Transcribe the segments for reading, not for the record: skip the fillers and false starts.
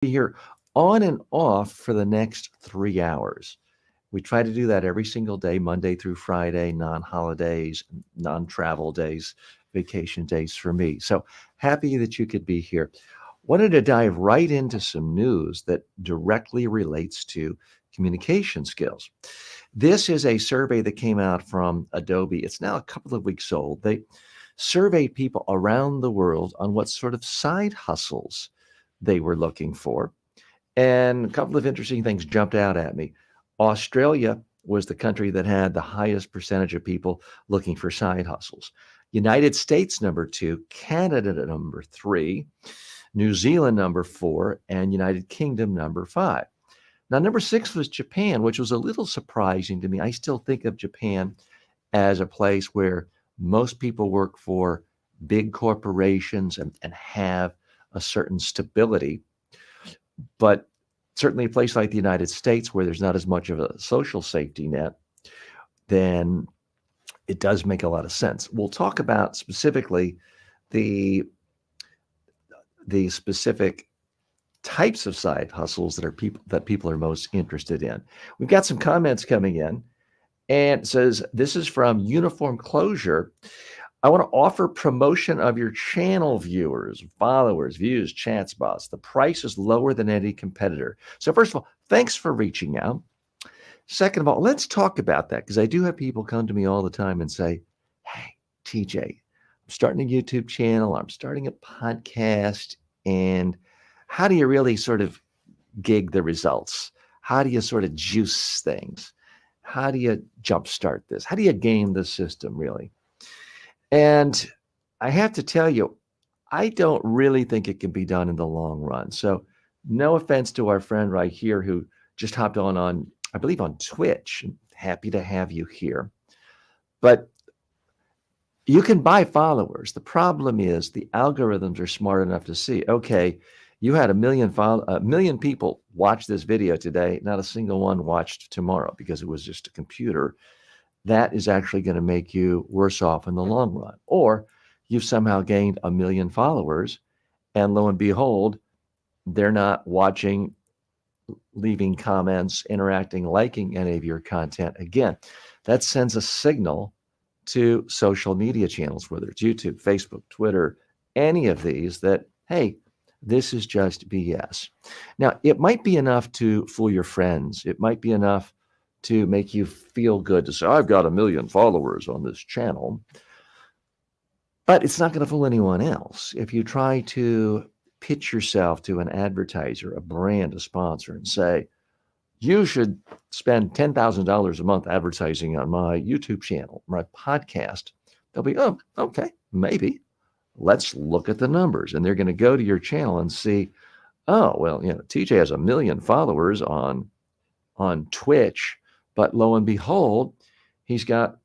be here on and off for the next 3 hours. We try to do that every single day, Monday through Friday, non-holidays, non-travel days, vacation days for me. So happy that you could be here. Wanted to dive right into some news that directly relates to communication skills. This is a survey that came out from Adobe. It's now a couple of weeks old. They surveyed people around the world on what sort of side hustles they were looking for. And a couple of interesting things jumped out at me. Australia was the country that had the highest percentage of people looking for side hustles. United States, number two, Canada, number three, New Zealand, number four, and United Kingdom, number five. Now, number six was Japan, which was a little surprising to me. I still think of Japan as a place where most people work for big corporations and have a certain stability. But certainly a place like the United States, where there's not as much of a social safety net, then it does make a lot of sense. We'll talk about specifically the specific types of side hustles that people are most interested in. We've got some comments coming in, and it says, this is from Uniform Closure. I want to offer promotion of your channel viewers, followers, views, chats, bots. The price is lower than any competitor. So first of all, thanks for reaching out. Second of all, let's talk about that, because I do have people come to me all the time and say, hey, TJ, I'm starting a YouTube channel, I'm starting a podcast, and how do you really sort of gig the results? How do you sort of juice things? How do you jumpstart this? How do you game the system, really? And I have to tell you, I don't really think it can be done in the long run. So no offense to our friend right here who just hopped on, I believe, on Twitch. Happy to have you here. But you can buy followers. The problem is the algorithms are smart enough to see, okay, you had a million people watch this video today. Not a single one watched tomorrow because it was just a computer. That is actually going to make you worse off in the long run. Or you've somehow gained 1 million followers, and lo and behold, they're not watching, leaving comments, interacting, liking any of your content. Again, that sends a signal to social media channels, whether it's YouTube, Facebook, Twitter, any of these, that, hey, this is just BS. Now, it might be enough to fool your friends. It might be enough to make you feel good to say, I've got 1 million followers on this channel. But it's not going to fool anyone else. If you try to pitch yourself to an advertiser, a brand, a sponsor, and say, you should spend $10,000 a month advertising on my YouTube channel, my podcast, they'll be, oh, okay, maybe. Let's look at the numbers. And they're going to go to your channel and see, oh, well, TJ has 1 million followers on Twitch, but lo and behold, he's got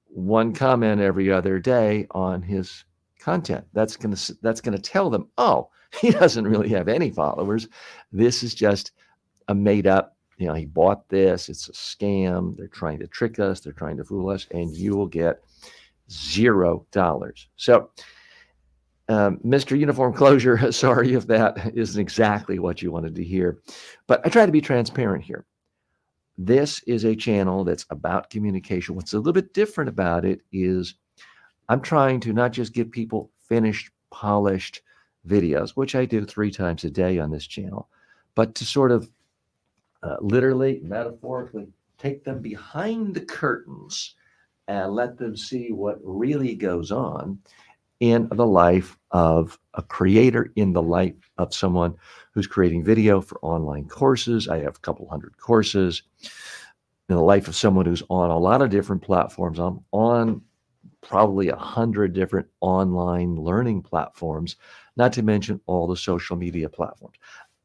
one comment every other day on his content. That's going to tell them, oh, he doesn't really have any followers. This is just a made up, he bought this. It's a scam. They're trying to trick us. They're trying to fool us, and you will get $0. So, Mr. Uniform Closure, sorry if that isn't exactly what you wanted to hear, but I try to be transparent here. This is a channel that's about communication. What's a little bit different about it is I'm trying to not just give people finished, polished videos, which I do 3 times a day on this channel, but to sort of literally, metaphorically, take them behind the curtains and let them see what really goes on in the life of a creator, in the life of someone who's creating video for online courses. I have a couple hundred courses. In the life of someone who's on a lot of different platforms. I'm on probably 100 different online learning platforms, not to mention all the social media platforms.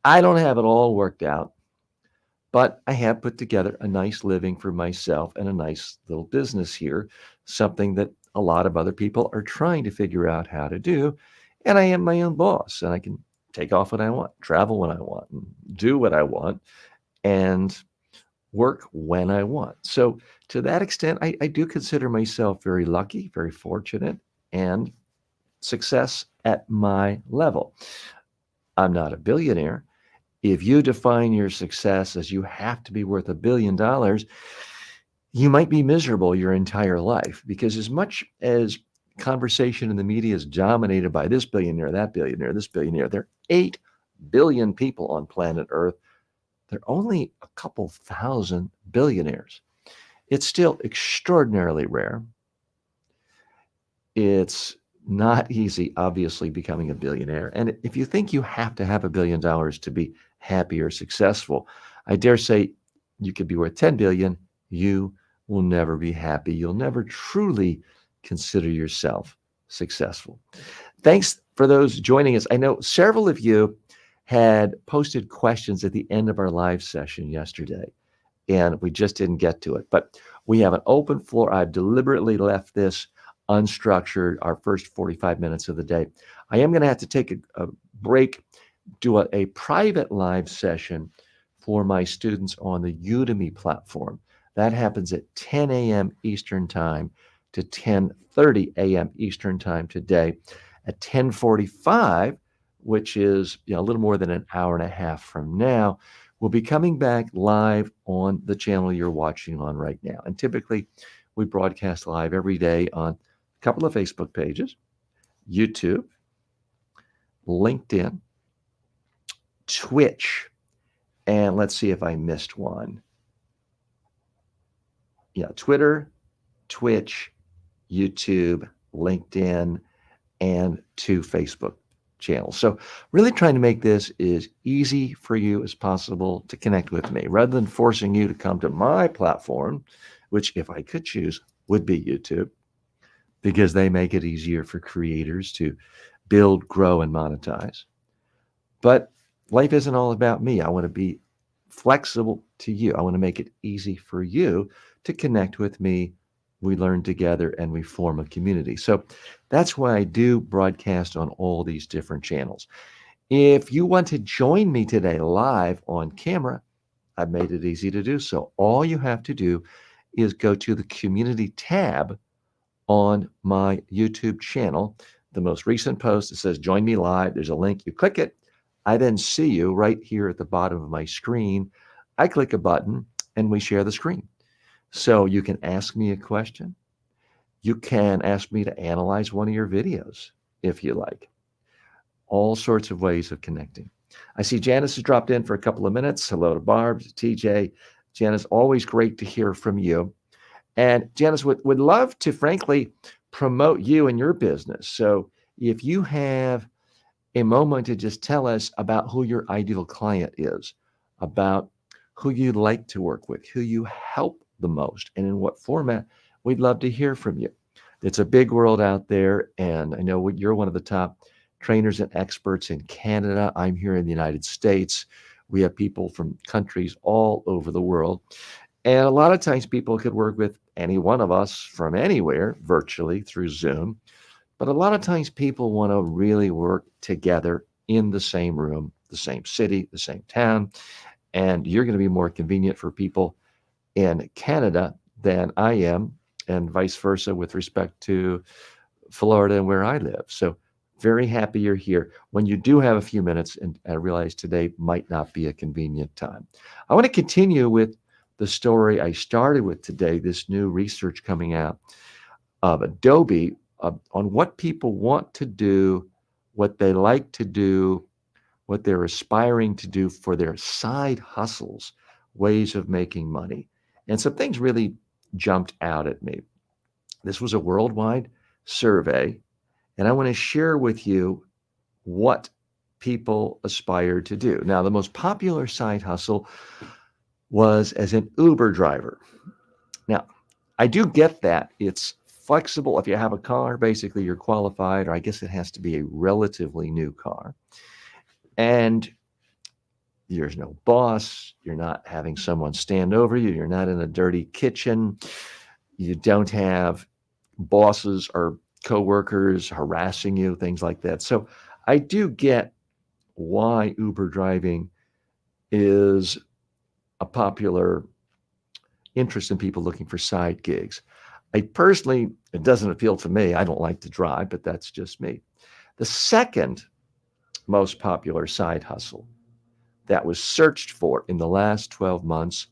I don't have it all worked out, but I have put together a nice living for myself and a nice little business here, something that a lot of other people are trying to figure out how to do. And I am my own boss, and I can take off when I want, travel when I want, and do what I want, and work when I want. So to that extent, I do consider myself very lucky, very fortunate, and success at my level. I'm not a billionaire, If you define your success as you have to be worth $1 billion, you might be miserable your entire life, because as much as conversation in the media is dominated by this billionaire, that billionaire, this billionaire, there are 8 billion people on planet Earth. There are only a couple thousand billionaires. It's still extraordinarily rare. It's not easy, obviously, becoming a billionaire. And if you think you have to have $1 billion to be happy or successful, I dare say you could be worth 10 billion. You will never be happy. You'll never truly consider yourself successful. Thanks for those joining us. I know several of you had posted questions at the end of our live session yesterday, and we just didn't get to it. But we have an open floor. I've deliberately left this unstructured, our first 45 minutes of the day. I am going to have to take a break, do a private live session for my students on the Udemy platform. That happens at 10 a.m. Eastern Time to 10:30 a.m. Eastern Time today. At 10:45, which is a little more than an hour and a half from now, we'll be coming back live on the channel you're watching on right now. And typically, we broadcast live every day on a couple of Facebook pages, YouTube, LinkedIn, Twitch, and let's see if I missed one. Yeah, Twitter, Twitch, YouTube, LinkedIn, and 2 Facebook channels. So really trying to make this as easy for you as possible to connect with me, rather than forcing you to come to my platform, which, if I could choose, would be YouTube, because they make it easier for creators to build, grow, and monetize. But life isn't all about me. I want to be flexible to you. I want to make it easy for you to connect with me. We learn together and we form a community. So that's why I do broadcast on all these different channels. If you want to join me today live on camera, I've made it easy to do so. All you have to do is go to the community tab on my YouTube channel. The most recent post, it says join me live. There's a link. You click it. I then see you right here at the bottom of my screen. I click a button and we share the screen. So you can ask me a question. You can ask me to analyze one of your videos if you like. All sorts of ways of connecting. I see Janice has dropped in for a couple of minutes. Hello to Barb, TJ. Janice, always great to hear from you. And Janice would love to, frankly, promote you and your business. So if you have a moment to just tell us about who your ideal client is, about who you'd like to work with, who you help the most, and in what format, we'd love to hear from you. It's a big world out there, and I know you're one of the top trainers and experts in Canada. I'm here in the United States. We have people from countries all over the world. And a lot of times people could work with any one of us from anywhere, virtually through Zoom. But a lot of times people want to really work together in the same room, the same city, the same town. And you're going to be more convenient for people in Canada than I am, and vice versa with respect to Florida and where I live. So very happy you're here. When you do have a few minutes, and I realize today might not be a convenient time, I want to continue with the story I started with today, this new research coming out of Adobe on what people want to do, what they like to do, what they're aspiring to do for their side hustles, ways of making money. And some things really jumped out at me. This was a worldwide survey, and I want to share with you what people aspire to do. Now, the most popular side hustle was as an Uber driver. Now, I do get that. It's flexible. If you have a car, basically you're qualified, or I guess it has to be a relatively new car. And there's no boss. You're not having someone stand over you. You're not in a dirty kitchen. You don't have bosses or coworkers harassing you, things like that. So I do get why Uber driving is a popular interest in people looking for side gigs. I personally, it doesn't appeal to me. I don't like to drive, but that's just me. The second most popular side hustle that was searched for in the last 12 months,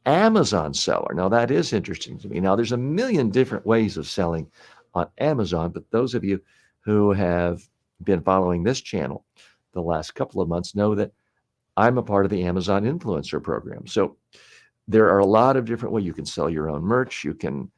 Amazon seller. Now, that is interesting to me. Now, there's a million different ways of selling on Amazon, but those of you who have been following this channel the last couple of months know that I'm a part of the Amazon influencer program. So there are a lot of different ways you can sell your own merch. You can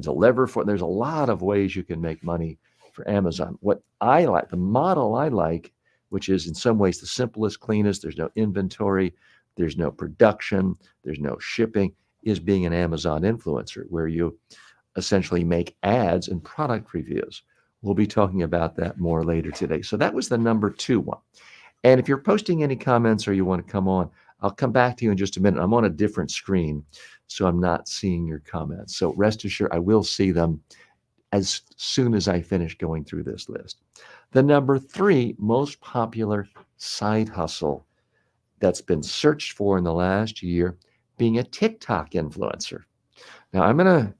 deliver for. There's a lot of ways you can make money for Amazon. What I like, the model I like, which is in some ways the simplest, cleanest. There's no inventory, there's no production, there's no shipping. Is being an Amazon influencer, where you essentially make ads and product reviews. We'll be talking about that more later today. So that was the number 2 one. And if you're posting any comments or you want to come on, I'll come back to you in just a minute. I'm on a different screen, so I'm not seeing your comments. So rest assured, I will see them as soon as I finish going through this list. The number 3 most popular side hustle that's been searched for in the last year, being a TikTok influencer. Now, I'm going to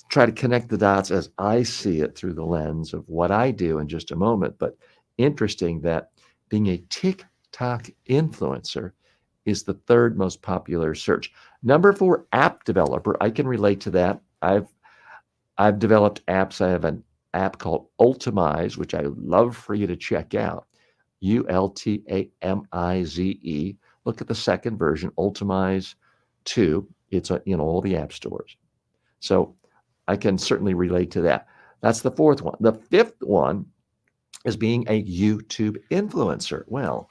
try to connect the dots as I see it through the lens of what I do in just a moment. But interesting that being a TikTok influencer is the 3rd most popular search. Number 4, app developer. I can relate to that. I've developed apps. I have an app called Ultimize, which I love for you to check out. Ultamize. Look at the 2nd version, Ultimize 2. It's in all the app stores. So I can certainly relate to that. That's the 4th one. The 5th one is being a YouTube influencer. Well,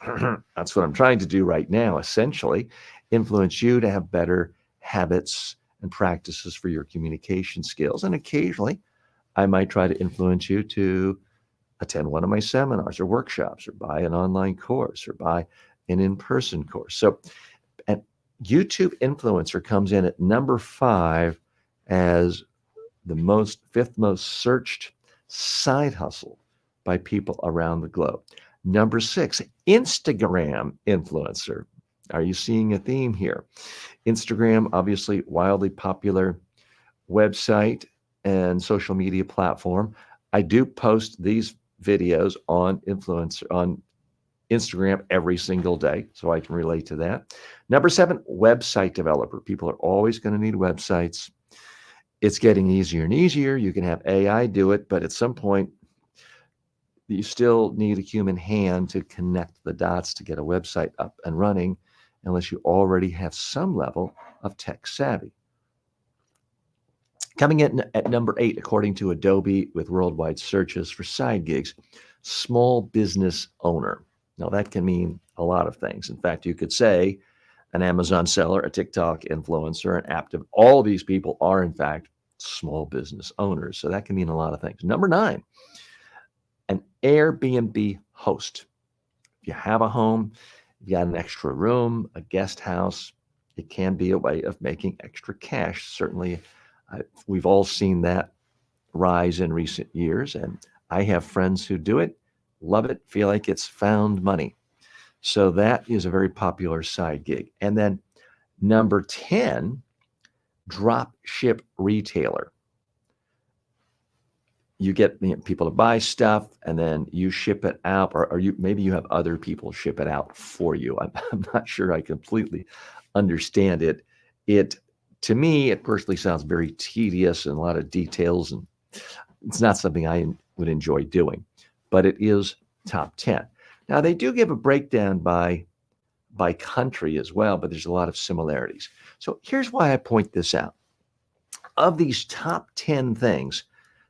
that's what I'm trying to do right now, essentially, influence you to have better habits and practices for your communication skills. And occasionally, I might try to influence you to attend one of my seminars or workshops, or buy an online course, or buy an in-person course. So, and YouTube influencer comes in at number 5 as the 5th most searched side hustle by people around the globe. Number 6, Instagram influencer. Are you seeing a theme here? Instagram, obviously wildly popular website and social media platform. I do post these videos on Instagram every single day, so I can relate to that. Number 7, website developer. People are always going to need websites. It's getting easier and easier. You can have AI do it, but at some point, you still need a human hand to connect the dots to get a website up and running, unless you already have some level of tech savvy. Coming in at number 8, according to Adobe, with worldwide searches for side gigs, small business owner. Now, that can mean a lot of things. In fact, you could say an Amazon seller, a TikTok influencer, an app dev. All these people are, in fact, small business owners. So that can mean a lot of things. Number 9, an Airbnb host. If you have a home, you got an extra room, a guest house, it can be a way of making extra cash. Certainly, we've all seen that rise in recent years, and I have friends who do it, love it, feel like it's found money. So that is a very popular side gig. And then number 10, drop ship retailer. You get people to buy stuff and then you ship it out, or maybe you have other people ship it out for you. I'm not sure I completely understand it. To me, it personally sounds very tedious and a lot of details, and it's not something I would enjoy doing, but it is top 10. Now, they do give a breakdown by country as well, but there's a lot of similarities. So here's why I point this out. Of these top 10 things,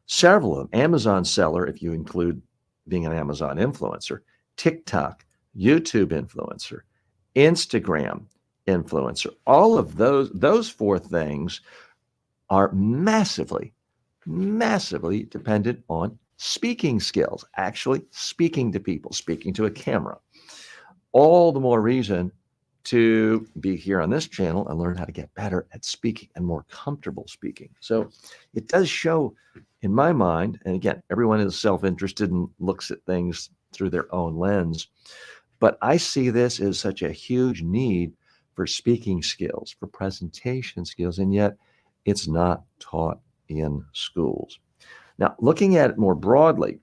several of them, Amazon seller, if you include being an Amazon influencer, TikTok, YouTube influencer, Instagram influencer, all of those 4 things are massively dependent on speaking skills, actually speaking to people, speaking to a camera. All the more reason to be here on this channel and learn how to get better at speaking and more comfortable speaking. So it does show, in my mind, and again, everyone is self-interested and looks at things through their own lens, but I see this as such a huge need for speaking skills, for presentation skills, and yet it's not taught in schools. Now, looking at it more broadly,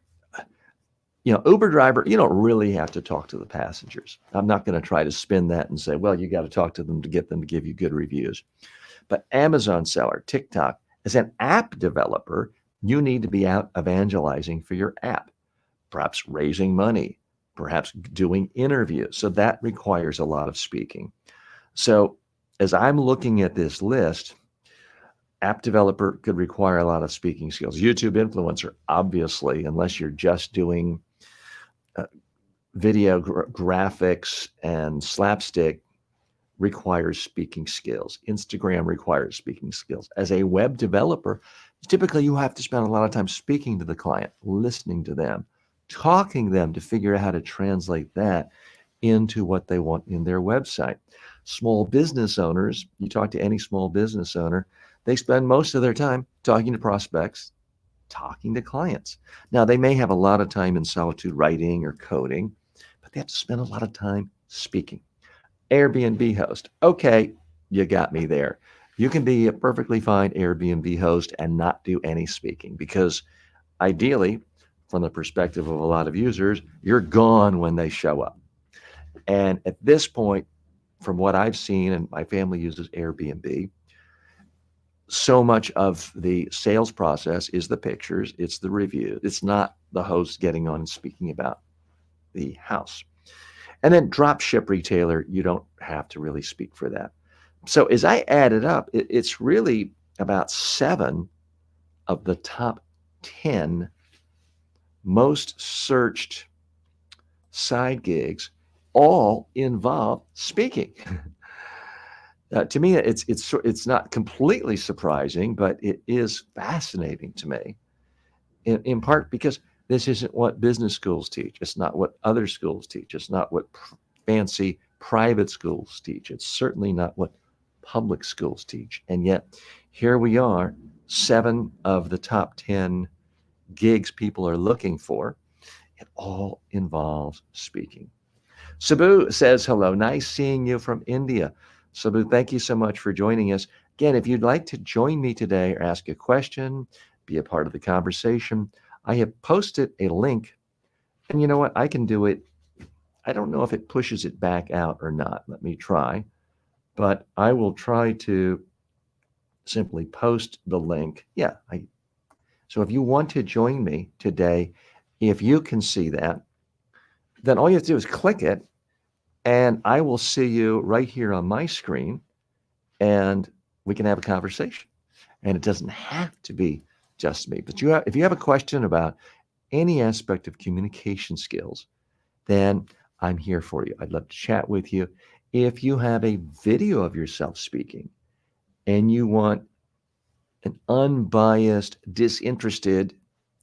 Uber driver, you don't really have to talk to the passengers. I'm not going to try to spin that and say, well, you got to talk to them to get them to give you good reviews. But Amazon seller, TikTok, as an app developer, you need to be out evangelizing for your app, perhaps raising money, perhaps doing interviews. So that requires a lot of speaking. So as I'm looking at this list, app developer could require a lot of speaking skills. YouTube influencer, obviously, unless you're just doing video graphics and slapstick, requires speaking skills. Instagram requires speaking skills. As a web developer, typically you have to spend a lot of time speaking to the client, listening to them, talking to them to figure out how to translate that into what they want in their website. Small business owners, you talk to any small business owner, they spend most of their time talking to prospects, talking to clients. Now, they may have a lot of time in solitude writing or coding, but they have to spend a lot of time speaking. Airbnb host. Okay, you got me there. You can be a perfectly fine Airbnb host and not do any speaking because ideally, from the perspective of a lot of users, you're gone when they show up. And at this point, from what I've seen, and my family uses Airbnb, so much of the sales process is the pictures, it's the review. It's not the host getting on and speaking about the house. And then drop ship retailer, you don't have to really speak for that. So as I add it up, it's really about 7 of the top 10 most searched side gigs all involve speaking. To me, it's not completely surprising, but it is fascinating to me, in part because this isn't what business schools teach. It's not what other schools teach. It's not what fancy private schools teach. It's certainly not what public schools teach. And yet, here we are, 7 of the top 10 gigs people are looking for. It all involves speaking. Sabu says hello. Nice seeing you from India. Sabu, thank you so much for joining us. Again, if you'd like to join me today or ask a question, be a part of the conversation, I have posted a link. And you know what? I can do it. I don't know if it pushes it back out or not. Let me try. But I will try to simply post the link. Yeah. So if you want to join me today, if you can see that, then all you have to do is click it, and I will see you right here on my screen, and we can have a conversation. And it doesn't have to be just me. But if you have a question about any aspect of communication skills, then I'm here for you. I'd love to chat with you. If you have a video of yourself speaking and you want an unbiased, disinterested,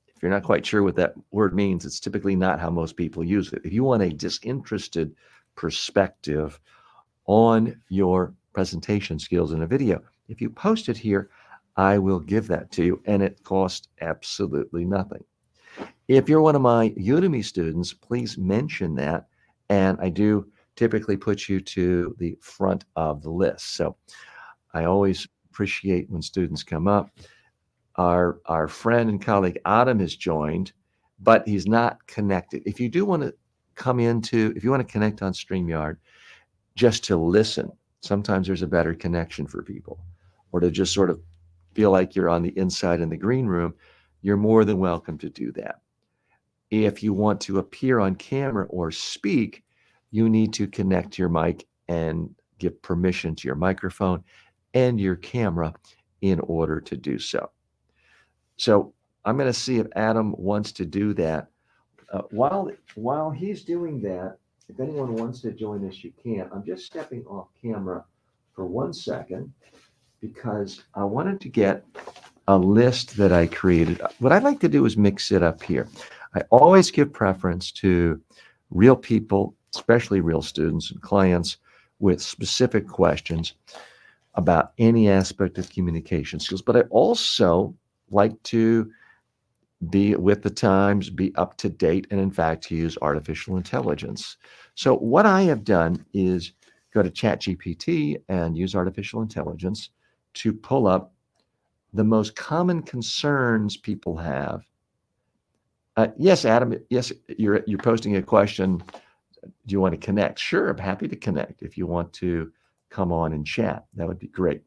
if you're not quite sure what that word means, it's typically not how most people use it. If you want a disinterested perspective on your presentation skills in a video, if you post it here, I will give that to you, and it costs absolutely nothing. If you're one of my Udemy students, please mention that, and I do typically put you to the front of the list. So I always appreciate when students come up. Our friend and colleague Adam has joined, but he's not connected. If you do want to if you want to connect on StreamYard just to listen, sometimes there's a better connection for people, or to just sort of feel like you're on the inside in the green room, you're more than welcome to do that. If you want to appear on camera or speak, you need to connect your mic and give permission to your microphone and your camera in order to do so. So I'm going to see if Adam wants to do that. While he's doing that, if anyone wants to join us, you can. I'm just stepping off camera for 1 second because I wanted to get a list that I created. What I'd like to do is mix it up here. I always give preference to real people, especially real students and clients, with specific questions about any aspect of communication skills. But I also like to be with the times, be up to date, and in fact, to use artificial intelligence. So what I have done is go to ChatGPT and use artificial intelligence to pull up the most common concerns people have Yes, Adam. Yes, you're posting a question. Do you want to connect? Sure, I'm happy to connect. If you want to come on and chat, that would be great.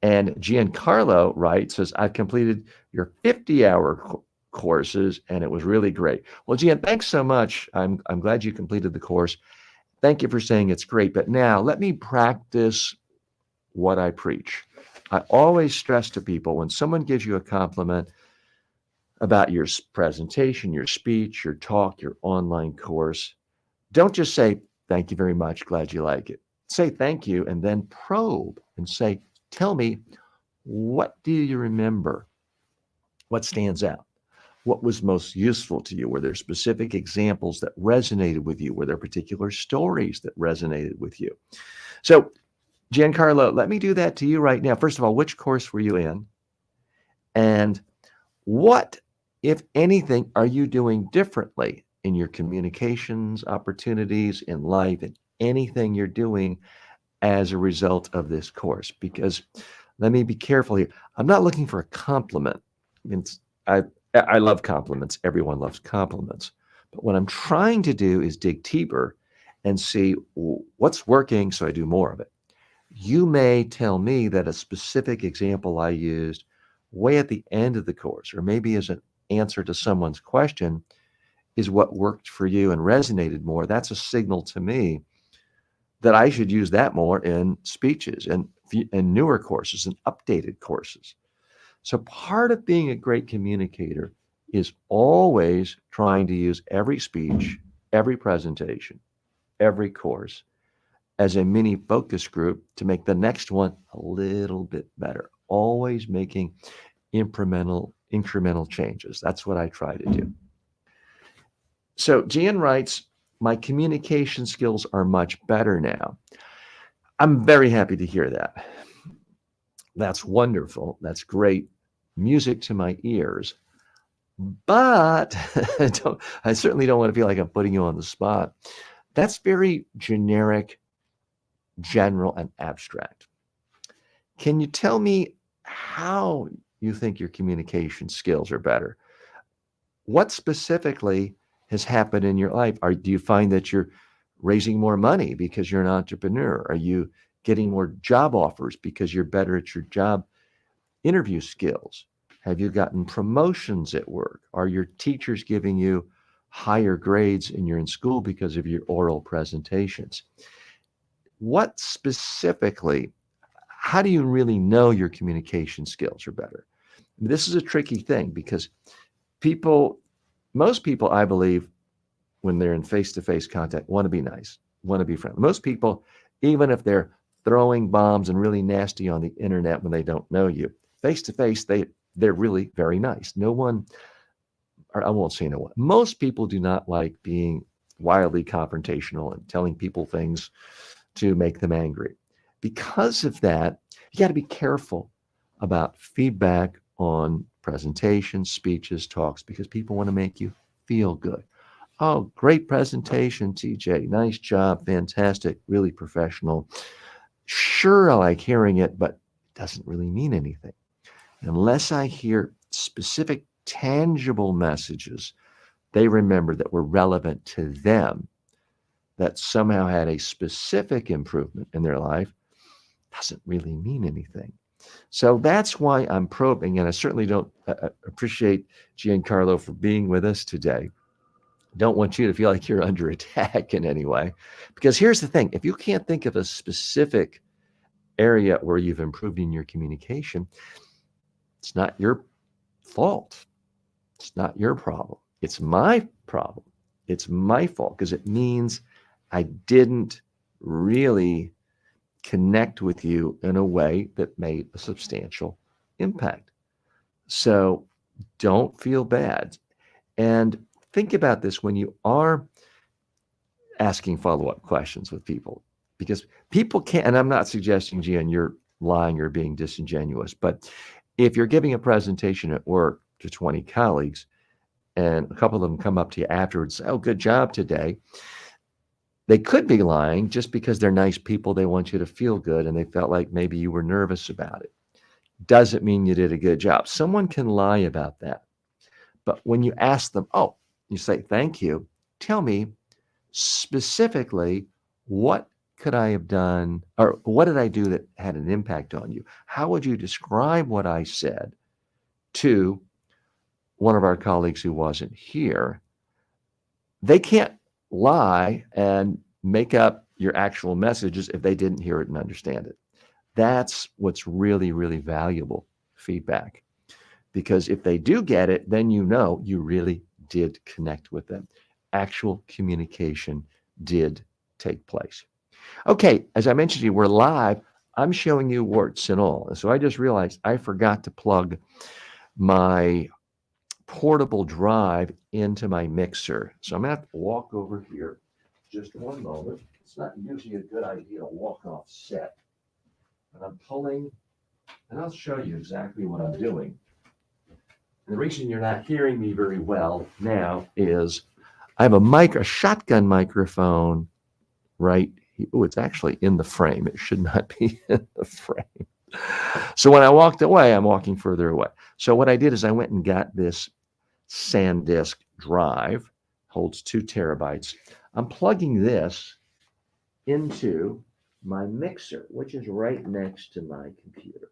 And Gian Carlo writes, says, I've completed your 50-hour courses and it was really great. Well, Gian, thanks so much. I'm glad you completed the course. Thank you for saying it's great. But now let me practice what I preach. I always stress to people when someone gives you a compliment about your presentation, your speech, your talk, your online course, don't just say, thank you very much, glad you like it. Say thank you and then probe and say, tell me, what do you remember? What stands out? What was most useful to you? Were there specific examples that resonated with you? Were there particular stories that resonated with you? So, Giancarlo, let me do that to you right now. First of all, which course were you in? And what, if anything, are you doing differently in your communications opportunities in life and anything you're doing as a result of this course? Because let me be careful here. I'm not looking for a compliment. I mean, I love compliments. Everyone loves compliments. But what I'm trying to do is dig deeper and see what's working so I do more of it. You may tell me that a specific example I used way at the end of the course, or maybe as an answer to someone's question, is what worked for you and resonated more. That's a signal to me that I should use that more in speeches and newer courses and updated courses. So part of being a great communicator is always trying to use every speech, every presentation, every course as a mini focus group to make the next one a little bit better. Always making incremental changes. That's what I try to do. So Gian writes, my communication skills are much better now. I'm very happy to hear that. That's wonderful. That's great music to my ears. But I certainly don't want to feel like I'm putting you on the spot. That's very generic, general, and abstract. Can you tell me how you think your communication skills are better? What specifically has happened in your life? Do you find that you're raising more money because you're an entrepreneur? Are you getting more job offers because you're better at your job interview skills? Have you gotten promotions at work? Are your teachers giving you higher grades and you're in school because of your oral presentations? What specifically, how do you really know your communication skills are better? This is a tricky thing because most people, I believe, when they're in face-to-face contact, want to be nice, want to be friendly. Most people, even if they're throwing bombs and really nasty on the internet when they don't know you, face-to-face, they're really very nice. No one, or I won't say no one, most people do not like being wildly confrontational and telling people things to make them angry. Because of that, you got to be careful about feedback on presentations, speeches, talks, because people want to make you feel good. Oh, great presentation, TJ. Nice job. Fantastic. Really professional. Sure, I like hearing it, but it doesn't really mean anything. Unless I hear specific, tangible messages they remember that were relevant to them, that somehow had a specific improvement in their life, doesn't really mean anything. So that's why I'm probing, and I certainly don't appreciate Gian Carlo for being with us today. Don't want you to feel like you're under attack in any way. Because here's the thing, if you can't think of a specific area where you've improved in your communication, it's not your fault. It's not your problem. It's my problem. It's my fault because it means I didn't really connect with you in a way that made a substantial impact. So don't feel bad. And think about this when you are asking follow-up questions with people, because people can't, and I'm not suggesting, Gian, you're lying or being disingenuous, but if you're giving a presentation at work to 20 colleagues and a couple of them come up to you afterwards, say, oh, good job today. They could be lying just because they're nice people. They want you to feel good and they felt like maybe you were nervous about it. Doesn't mean you did a good job. Someone can lie about that. But when you ask them, oh, you say, thank you, tell me specifically what could I have done or what did I do that had an impact on you? How would you describe what I said to one of our colleagues who wasn't here? They can't lie and make up your actual messages if they didn't hear it and understand it. That's what's really, really valuable feedback. Because if they do get it, then you know you really did connect with them. Actual communication did take place. Okay, as I mentioned to you, we're live. I'm showing you warts and all. So I just realized I forgot to plug my portable drive into my mixer. So I'm going to have to walk over here just one moment. It's not usually a good idea to walk off set. But I'm pulling, and I'll show you exactly what I'm doing. And the reason you're not hearing me very well now is I have a shotgun microphone right here. Oh, it's actually in the frame. It should not be in the frame. So when I walked away, I'm walking further away. So what I did is I went and got this SanDisk drive, holds 2 terabytes. I'm plugging this into my mixer, which is right next to my computer.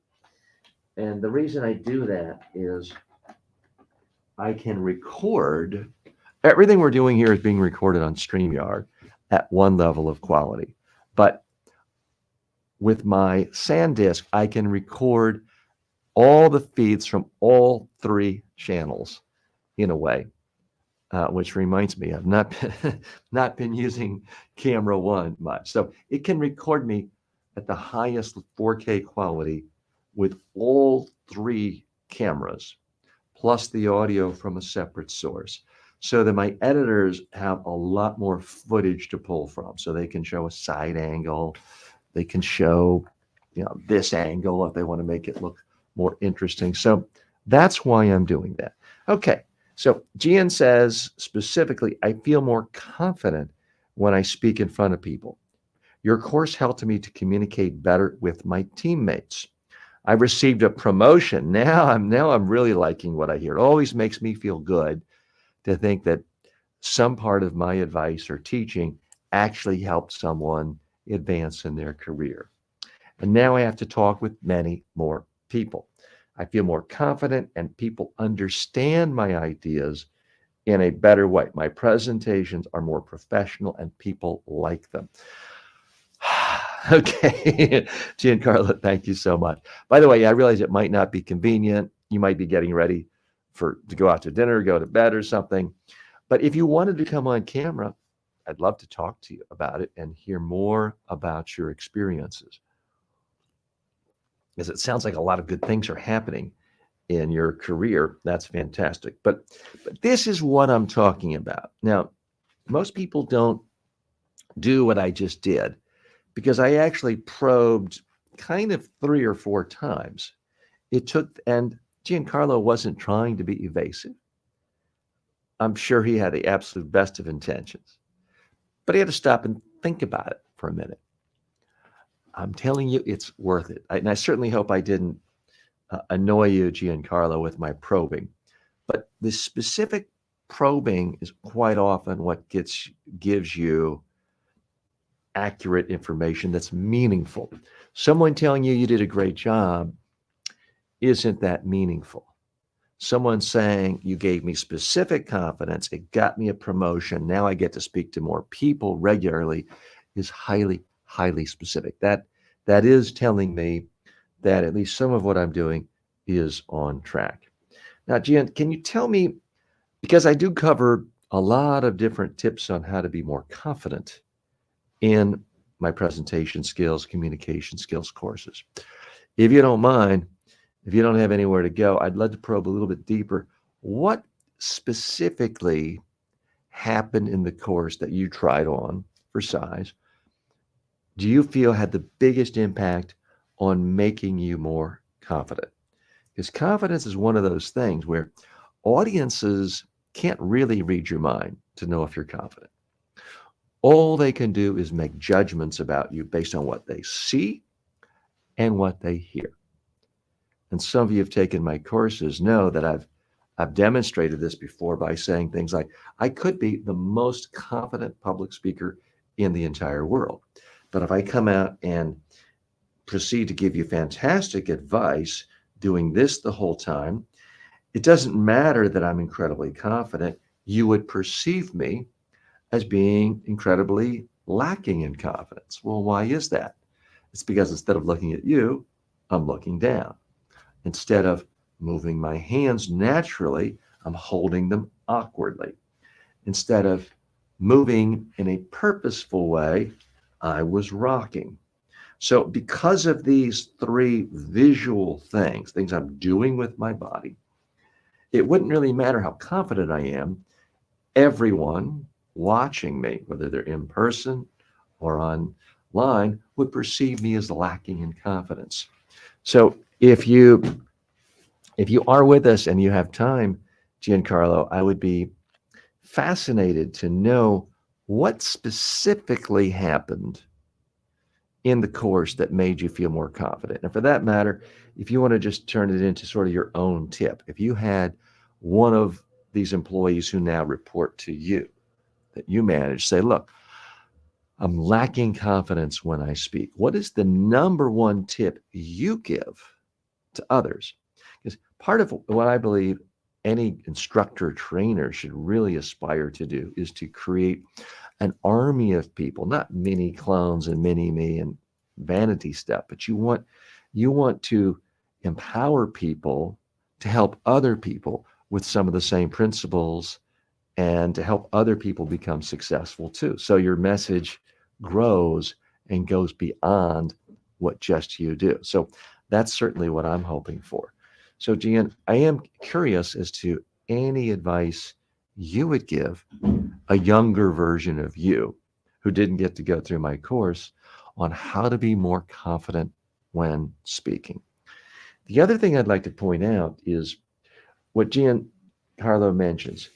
And the reason I do that is I can record. Everything we're doing here is being recorded on StreamYard at one level of quality. But with my SanDisk, I can record all the feeds from all 3 channels in a way, which reminds me, I've not been using camera 1 much. So it can record me at the highest 4K quality with all 3 cameras, plus the audio from a separate source, so that my editors have a lot more footage to pull from. So they can show a side angle, they can show, this angle if they want to make it look more interesting. So that's why I'm doing that. Okay, so Gian says specifically, I feel more confident when I speak in front of people. Your course helped me to communicate better with my teammates. I received a promotion. Now I'm really liking what I hear. It always makes me feel good to think that some part of my advice or teaching actually helped someone advance in their career. And now I have to talk with many more people. I feel more confident and people understand my ideas in a better way. My presentations are more professional and people like them. Okay, Gian Carlo, thank you so much. By the way, I realize it might not be convenient. You might be getting ready to go out to dinner, go to bed or something. But if you wanted to come on camera, I'd love to talk to you about it and hear more about your experiences. Because it sounds like a lot of good things are happening in your career. That's fantastic. But this is what I'm talking about. Now, most people don't do what I just did, because I actually probed kind of 3 or 4 times. And Gian Carlo wasn't trying to be evasive. I'm sure he had the absolute best of intentions, but he had to stop and think about it for a minute. I'm telling you, it's worth it. And I certainly hope I didn't annoy you, Gian Carlo, with my probing. But the specific probing is quite often what gives you accurate information that's meaningful. Someone telling you did a great job isn't that meaningful. Someone saying you gave me specific confidence, it got me a promotion, now I get to speak to more people regularly, is highly, highly specific. That is telling me that at least some of what I'm doing is on track. Now, Gian, can you tell me, because I do cover a lot of different tips on how to be more confident in my presentation skills, communication skills courses. If you don't mind, if you don't have anywhere to go, I'd love to probe a little bit deeper. What specifically happened in the course that you tried on for size do you feel had the biggest impact on making you more confident? Because confidence is one of those things where audiences can't really read your mind to know if you're confident. All they can do is make judgments about you based on what they see and what they hear. And some of you have taken my courses know that I've I've demonstrated this before by saying things like, I could be the most confident public speaker in the entire world. But if I come out and proceed to give you fantastic advice doing this the whole time, it doesn't matter that I'm incredibly confident. You would perceive me as being incredibly lacking in confidence. Well, why is that? It's because instead of looking at you, I'm looking down. Instead of moving my hands naturally, I'm holding them awkwardly. Instead of moving in a purposeful way, I was rocking. So, because of these three visual things, things I'm doing with my body, it wouldn't really matter how confident I am. Everyone watching me, whether they're in person or online, would perceive me as lacking in confidence. So, if you are with us and you have time, Giancarlo, I would be fascinated to know what specifically happened in the course that made you feel more confident. And for that matter, if you want to just turn it into sort of your own tip, if you had one of these employees who now report to you that you manage say, look, I'm lacking confidence when I speak. What is the number one tip you give to others? Because part of what I believe any instructor trainer should really aspire to do is to create an army of people, not mini clones and mini me and vanity stuff, but you want to empower people to help other people with some of the same principles and to help other people become successful too. So your message grows and goes beyond what just you do. So that's certainly what I'm hoping for. So, Gian, I am curious as to any advice you would give a younger version of you who didn't get to go through my course on how to be more confident when speaking. The other thing I'd like to point out is what Gian Carlo mentions.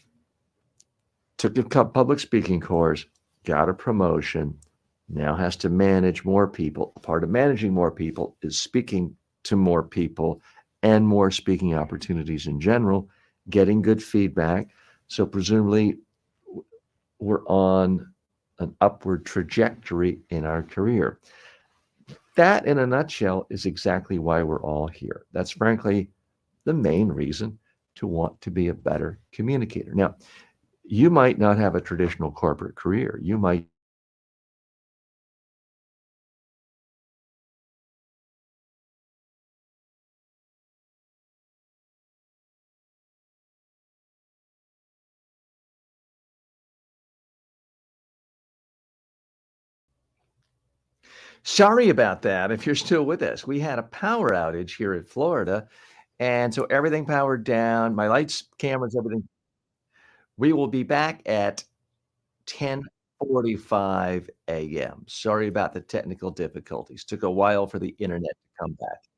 Took a public speaking course, got a promotion, now has to manage more people. Part of managing more people is speaking to more people and more speaking opportunities in general, getting good feedback. So presumably we're on an upward trajectory in our career. That, in a nutshell, is exactly why we're all here. That's frankly the main reason to want to be a better communicator. Now, you might not have a traditional corporate career. You might. Sorry about that. If you're still with us, we had a power outage here in Florida. And so everything powered down, my lights, cameras, everything. We will be back at 10:45 a.m. Sorry about the technical difficulties. Took a while for the internet to come back.